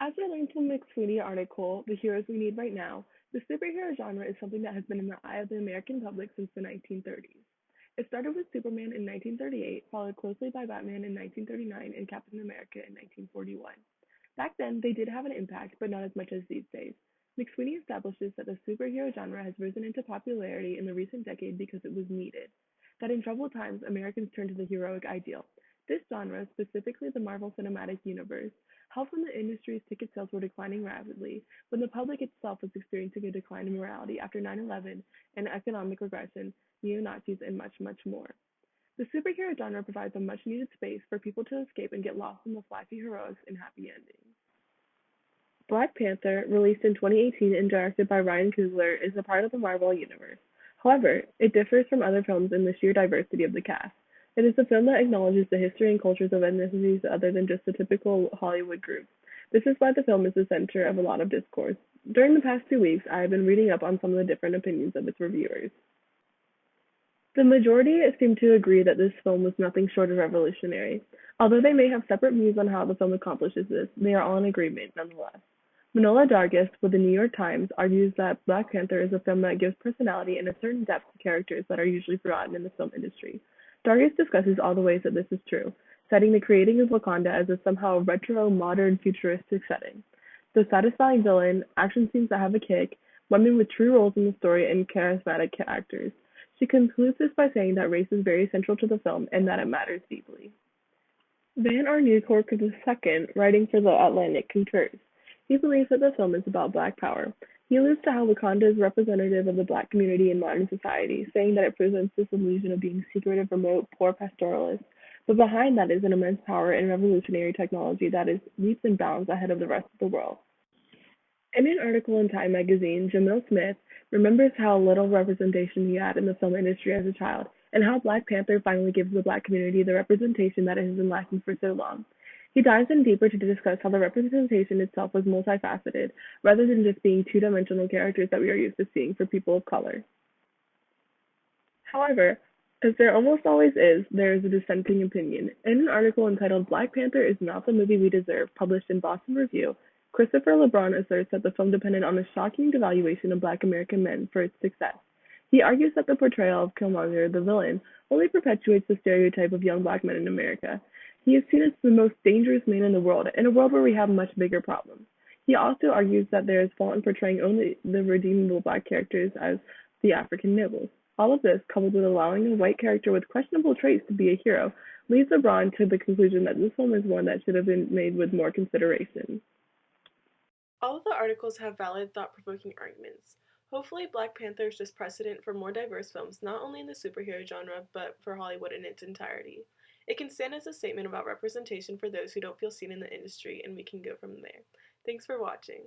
As we learned from the McSweeney article, The Heroes We Need Right Now, the superhero genre is something that has been in the eye of the American public since the 1930s. It started with Superman in 1938, followed closely by Batman in 1939 and Captain America in 1941. Back then, they did have an impact, but not as much as these days. McSweeney establishes that the superhero genre has risen into popularity in the recent decade because it was needed. That in troubled times, Americans turned to the heroic ideal. This genre, specifically the Marvel Cinematic Universe, helped when the industry's ticket sales were declining rapidly, when the public itself was experiencing a decline in morality after 9/11 and economic regression, neo Nazis, and much, much more. The superhero genre provides a much needed space for people to escape and get lost in the flashy heroics and happy endings. Black Panther, released in 2018 and directed by Ryan Coogler, is a part of the Marvel Universe. However, it differs from other films in the sheer diversity of the cast. It is a film that acknowledges the history and cultures of ethnicities other than just the typical Hollywood groups. This is why the film is the center of a lot of discourse. During the past 2 weeks, I have been reading up on some of the different opinions of its reviewers. The majority seem to agree that this film was nothing short of revolutionary. Although they may have separate views on how the film accomplishes this, they are all in agreement nonetheless. Manola Dargis with the New York Times argues that Black Panther is a film that gives personality and a certain depth to characters that are usually forgotten in the film industry. Dargis discusses all the ways that this is true, citing the creating of Wakanda as a somehow retro, modern, futuristic setting. The satisfying villain, action scenes that have a kick, women with true roles in the story, and charismatic actors. She concludes this by saying that race is very central to the film and that it matters deeply. Van Arnoucourt II, writing for The Atlantic, concurs. He believes that the film is about Black power. He alludes to how Wakanda is representative of the Black community in modern society, saying that it presents this illusion of being secretive, remote, poor pastoralists, but behind that is an immense power and revolutionary technology that is leaps and bounds ahead of the rest of the world. In an article in Time magazine, Jamil Smith remembers how little representation he had in the film industry as a child, and how Black Panther finally gives the Black community the representation that has been lacking for so long. He dives in deeper to discuss how the representation itself was multifaceted, rather than just being two-dimensional characters that we are used to seeing for people of color. However, as there almost always is, there is a dissenting opinion. In an article entitled Black Panther is Not the Movie We Deserve, published in Boston Review, Christopher LeBron asserts that the film depended on a shocking devaluation of Black American men for its success. He argues that the portrayal of Killmonger, the villain, only perpetuates the stereotype of young Black men in America. He is seen as the most dangerous man in the world, in a world where we have much bigger problems. He also argues that there is fault in portraying only the redeemable Black characters as the African nobles. All of this, coupled with allowing a white character with questionable traits to be a hero, leads LeBron to the conclusion that this film is one that should have been made with more consideration. All of the articles have valid, thought provoking arguments. Hopefully, Black Panther is just precedent for more diverse films, not only in the superhero genre, but for Hollywood in its entirety. It can stand as a statement about representation for those who don't feel seen in the industry, and we can go from there. Thanks for watching.